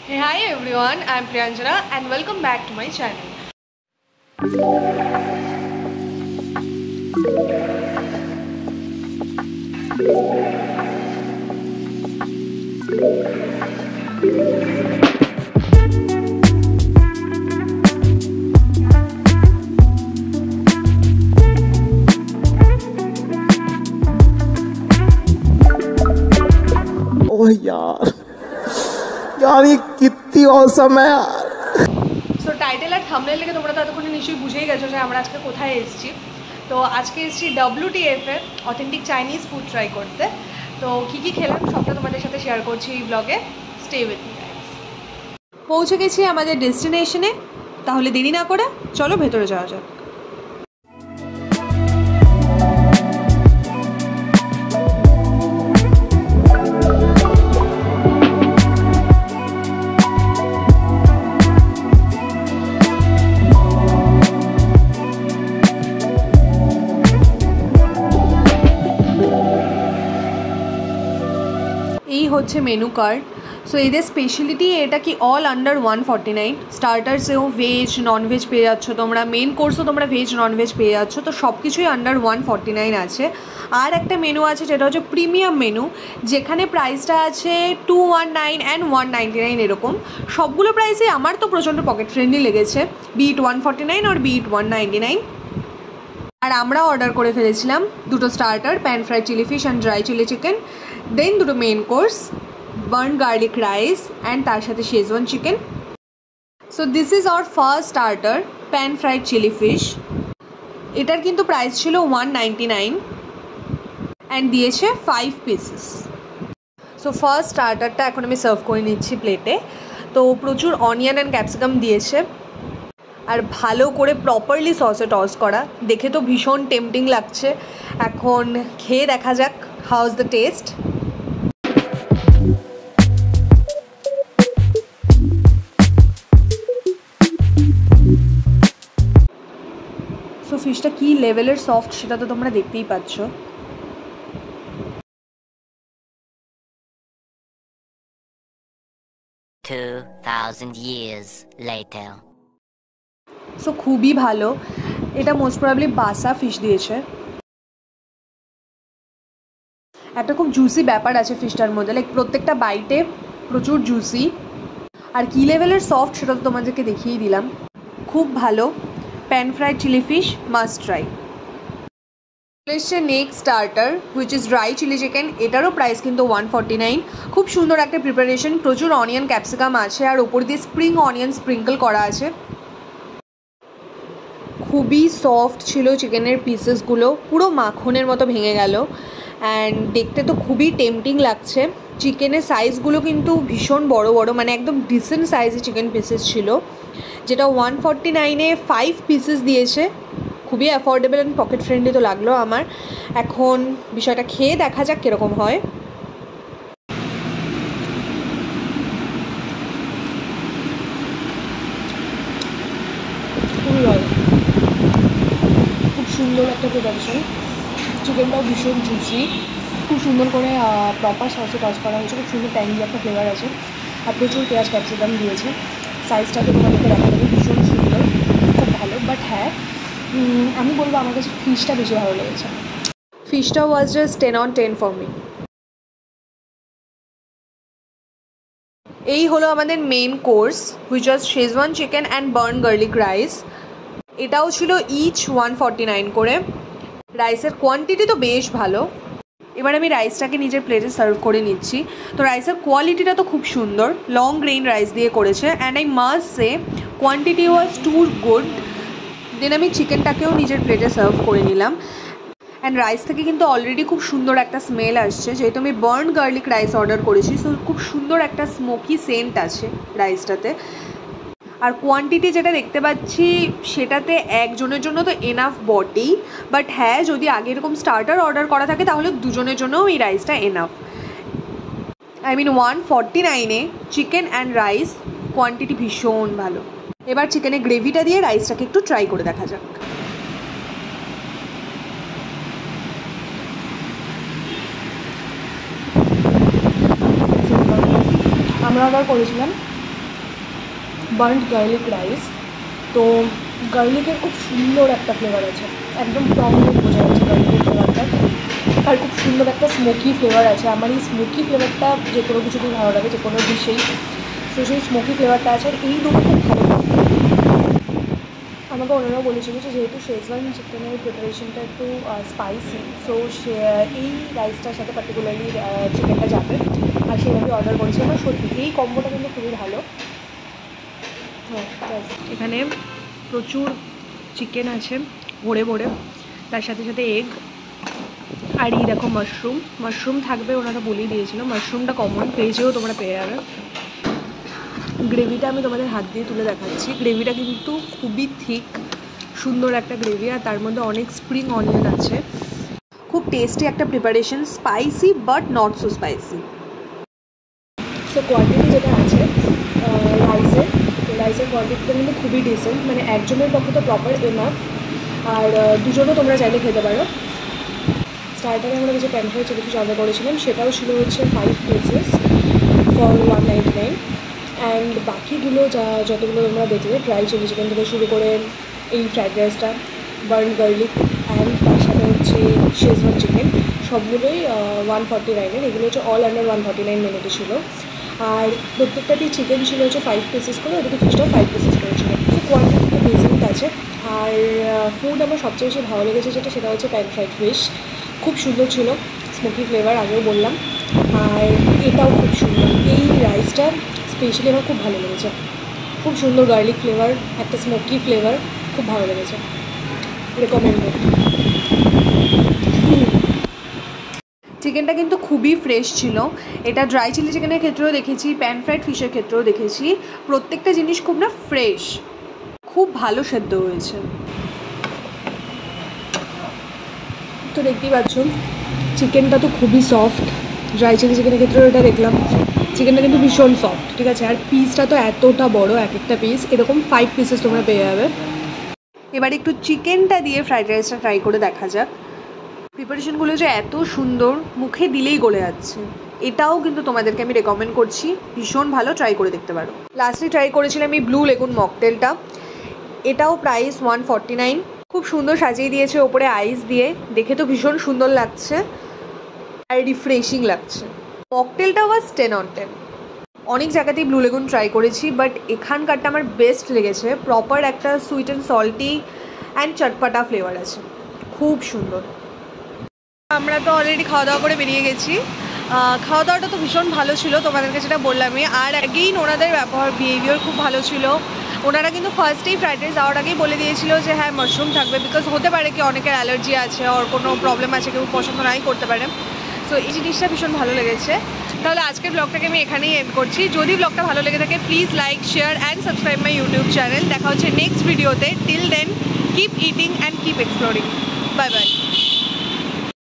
Hey, hi everyone, I'm Priyanjana and welcome back to my channel. ओह यार यार ये कितनी औसम है यार। সো টাইটেল আর থাম্বনেল থেকে তোমরা তো এতক্ষণে নিশ্চয়ই বুঝেই গেছো যে আমরা আজকে কোথায় এসেছি। তো আজকে এসেছি WTF এ অথেন্টিক চাইনিজ ফুড ট্রাই করতে। তো কী খেলাম সবটা তোমাদের সাথে শেয়ার করছি এই ব্লগে। Stay with me guys. পৌঁছে গেছি আমাদের ডেস্টিনেশনে, তাহলে দেরি না করে চলো ভেতরে যাওয়া যাক। এই হচ্ছে মেনু কার্ড। সো এদের স্পেশালিটি এটা কি অল আন্ডার 149। স্টার্টার্সেও ভেজ ননভেজ পেয়ে যাচ্ছ তোমরা, মেন কোর্সও তোমরা ভেজ ননভেজ পেয়ে যাচ্ছ। তো সব কিছুই আন্ডার 149 আছে। আর একটা মেনু আছে যেটা হচ্ছে প্রিমিয়াম মেনু, যেখানে প্রাইসটা আছে 219 অ্যান্ড 199 এরকম। সবগুলো প্রাইসে আমার তো প্রচণ্ড পকেট ফ্রেন্ডলি লেগেছে, বিট 149 আর বিট 199। আর আমরা অর্ডার করে ফেলেছিলাম দুটো starter, pan fried chilli fish and dry chilli chicken, then দুটো main course, burnt garlic rice and তার সাথে schezwan chicken. So this is our first starter, pan fried chilli fish. এটার কিন্তু প্রাইস ছিল 199 অ্যান্ড দিয়েছে 5 পিসেস। সো ফার্স্ট স্টার্টারটা এখন আমি serve করে নিচ্ছি প্লেটে। তো প্রচুর অনিয়ন অ্যান্ড ক্যাপসিকাম দিয়েছে আর ভালো করে প্রপারলি সসে টস করা, দেখে তো ভীষণ টেম্পটিং লাগছে। এখন খেয়ে দেখা যাক how is the taste. So ফিশটা কী লেভেলের সফট সেটা তো তোমরা দেখতেই পাচ্ছ। সো খুবই ভালো। এটা মোস্ট প্রবাবলি বাসা ফিশ দিয়েছে। একটা খুব জুসি ব্যাপার আছে ফিশটার মধ্যে, লাইক প্রত্যেকটা বাইটে প্রচুর জুসি। আর কী লেভেলের সফট সেটা তো তোমাদেরকে দেখিয়েই দিলাম। খুব ভালো। Pan fried chilli fish must try. এসছে next starter which is dry chilli chicken. এটারও প্রাইস কিন্তু 149। খুব সুন্দর একটা প্রিপারেশন, প্রচুর অনিয়ন ক্যাপসিকাম আছে আর ওপর দিয়ে স্প্রিং অনিয়ন স্প্রিঙ্কল করা আছে। খুবই সফট ছিল চিকেনের পিসেসগুলো, পুরো মাখনের মতো ভেঙে গেল অ্যান্ড দেখতে তো খুবই টেম্পটিং লাগছে। চিকেনের সাইজগুলো কিন্তু ভীষণ বড় বড়, মানে একদম ডিসেন্ট সাইজে চিকেন পিসেস ছিল, যেটা 149-এ 5 পিসেস দিয়েছে। খুবই অ্যাফোর্ডেবল অ্যান্ড পকেট ফ্রেন্ডলি তো লাগলো আমার। এখন বিষয়টা খেয়ে দেখা যাক কীরকম হয়। খুবই ভালো, খুব সুন্দর একটা প্রিপারেশন। চিকেনটাও ভীষণ জুসি, খুব সুন্দর করে প্রপার সসে টস করা হয়েছে, খুব সুন্দর ট্যাঙ্গি একটা ফ্লেভার আছে আর প্রচুর পেঁয়াজ ক্যাপসিকাম দিয়েছে। সাইজটাকে তোমাদেরকে দেখা যাবে, ভীষণ সুন্দর, খুব ভালো। বাট হ্যাঁ, আমি বলবো আমার কাছে ফিশটা বেশি ভালো লেগেছে। ফিশটা was just 10 on 10 for me. এই হলো আমাদের main course which was schezwan chicken and burnt garlic rice. এটাও ছিল ইচ 149 করে। রাইসের কোয়ান্টিটি তো বেশ ভালো। এবার আমি রাইসটাকে নিজের প্লেটে সার্ভ করে নিচ্ছি। তো রাইসের কোয়ালিটিটা তো খুব সুন্দর, লং গ্রেইন রাইস দিয়ে করেছে and I must say quantity was too good. Then আমি চিকেনটাকেও নিজের প্লেটে সার্ভ করে নিলাম অ্যান্ড রাইস থেকে কিন্তু অলরেডি খুব সুন্দর একটা স্মেল আসছে, যেহেতু আমি বার্ন গার্লিক রাইস অর্ডার করেছি। সো খুব সুন্দর একটা স্মোকি সেন্ট আছে রাইসটাতে। আর কোয়ান্টিটি যেটা দেখতে পাচ্ছি সেটাতে একজনের জন্য তো এনাফ বটেই, বাট হ্যাঁ যদি আগে এরকম স্টার্টার অর্ডার করা থাকে তাহলে দুজনের জন্যও এই রাইসটা এনাফ। আই মিন 149-এ চিকেন অ্যান্ড রাইস কোয়ান্টিটি ভীষণ ভালো। এবার চিকেনের গ্রেভিটা দিয়ে রাইসটাকে একটু ট্রাই করে দেখা যাক। আমরা অর্ডার করেছিলাম বার্ন্ট গার্লিক রাইস। তো গার্লিকের খুব সুন্দর একটা ফ্লেভার আছে, একদম স্ট্রংলি বোঝা যাচ্ছে গার্লিকের ফ্লেভারটা, আর খুব সুন্দর একটা স্মোকি ফ্লেভার আছে। আমার এই স্মোকি ফ্লেভারটা যে কোনো কিছুতেই ভালো লাগে, যে কোনো ডিশেই। তো সেই স্মোকি ফ্লেভারটা আছে, আর এই দুটো খুব ভালো। আমাকে ওনারাও বলেছিল যে যেহেতু শেজওয়ান চিকেনের প্রিপারেশনটা একটু স্পাইসি, সো সে এই রাইসটার সাথে পার্টিকুলারলি চিকেনটা যাবে, আর সেভাবে অর্ডার করেছিলাম। আর সত্যি এই কম্বোটা কিন্তু খুবই ভালো। হ্যাঁ, এখানে প্রচুর চিকেন আছে ভরে ভরে, তার সাথে সাথে এগ, আর এই দেখো মাশরুম থাকবে, ওনারা বলেই দিয়েছিল। মাশরুমটা কমন, ভেজেও তোমরা পেয়ে যাবে। গ্রেভিটা আমি তোমাদের হাত দিয়ে তুলে দেখাচ্ছি। গ্রেভিটা কিন্তু খুবই থিক, সুন্দর একটা গ্রেভি, আর তার মধ্যে অনেক স্প্রিং অনিয়ন আছে। খুব টেস্টি একটা preparation, spicy but not so spicy. So quantity যেটা আছে রাইসের কোয়ান্টিটিটা কিন্তু খুবই ডিসেন্ট, মানে একজনের পক্ষে তো প্রপার এনাফ, আর দুজনও তোমরা চাইলে খেতে পারো। স্টার্টারে আমরা যে pan fry chilli fish order করেছিলাম সেটাও ছিল হচ্ছে 5 পিসেস ফর 199, অ্যান্ড বাকিগুলো যতগুলো তোমরা দেখলে, ড্রাই চিলি চিকেন থেকে শুরু করে এই ফ্রাইড রাইসটা, বার্ন গার্লিক, অ্যান্ড তার সাথে হচ্ছে শেজওয়ান চিকেন, সবগুলোই 149-এর। এগুলো হচ্ছে অল আন্ডার 149 মেনুতে ছিল। আর প্রত্যেকটাতেই চিকেন ছিল হচ্ছে 5 পিসেস করে, ওদিকে ফিশটাও 5 পিসেস করেছিল। তো কোয়ান্টিটি তো ডিসেন্ট আছে। আর ফুড আমার সবচেয়ে বেশি ভালো লেগেছে সেটা হচ্ছে প্যান ফ্রাইড ফিশ, খুব সুন্দর ছিল, স্মোকি ফ্লেভার আগেও বললাম। আর এটাও খুব সুন্দর, এই রাইসটা স্পেশালি আমার খুব ভালো লেগেছে, খুব সুন্দর গার্লিক ফ্লেভার, একটা স্মোকি ফ্লেভার, খুব ভালো লেগেছে, রেকমেন্ডেড। চিকেনটা কিন্তু খুবই ফ্রেশ ছিল। এটা ড্রাই চিলি চিকেনের ক্ষেত্রেও দেখেছি, প্যান ফ্রাইড ফিশের ক্ষেত্রেও দেখেছি, প্রত্যেকটা জিনিস খুব না ফ্রেশ, খুব ভালো সেদ্ধ হয়েছে। তো দেখতেই পাচ্ছ চিকেনটা তো খুবই সফট, ড্রাই চিলি চিকেনের ক্ষেত্রেও এটা দেখলাম, চিকেনটা কিন্তু ভীষণ সফট, ঠিক আছে। আর পিসটা তো এতটা বড়, এক একটা পিস এরকম 5 পিসেস তোমরা পেয়ে যাবে। এবার একটু চিকেনটা দিয়ে ফ্রাইড রাইসটা ট্রাই করে দেখা যাক। প্রিপারেশনগুলো যে এত সুন্দর, মুখে দিলেই গলে যাচ্ছে। এটাও কিন্তু তোমাদেরকে আমি রেকমেন্ড করছি, ভীষণ ভালো, ট্রাই করে দেখতে পারো। লাস্টে ট্রাই করেছিলাম এই ব্লু লেগুন মকটেলটা, এটাও প্রাইস 149। খুব সুন্দর সাজিয়ে দিয়েছে ওপরে আইস দিয়ে, দেখে তো ভীষণ সুন্দর লাগছে আর রিফ্রেশিং লাগছে। মকটেলটা ওয়াজ 10 on 10। অনেক জায়গাতেই ব্লু লেগুন ট্রাই করেছি, বাট এখানকারটা আমার বেস্ট লেগেছে। প্রপার একটা সুইট অ্যান্ড সল্টি অ্যান্ড চটপাটা ফ্লেভার আছে, খুব সুন্দর। আমরা তো অলরেডি খাওয়া দাওয়া করে বেরিয়ে গেছি। খাওয়া দাওয়াটা তো ভীষণ ভালো ছিল, তোমাদেরকে যেটা বললামই। আর অ্যাগেইন ওনাদের বিহেভিয়ার খুব ভালো ছিল। ওনারা কিন্তু ফার্স্টেই ফ্রাইড রাইস দেওয়ার আগেই বলে দিয়েছিল যে হ্যাঁ মাশরুম থাকবে, বিকজ হতে পারে কি অনেকের অ্যালার্জি আছে, ওর কোনো প্রবলেম আছে, কেউ পছন্দ নাই করতে পারে। সো এই জিনিসটা ভীষণ ভালো লেগেছে। তাহলে আজকের ব্লগটাকে আমি এখানেই এন্ড করছি। যদি ব্লগটা ভালো লেগে থাকে please like, share and subscribe my YouTube channel. দেখা হচ্ছে নেক্সট ভিডিওতে। Till then keep eating and keep exploring. Bye by.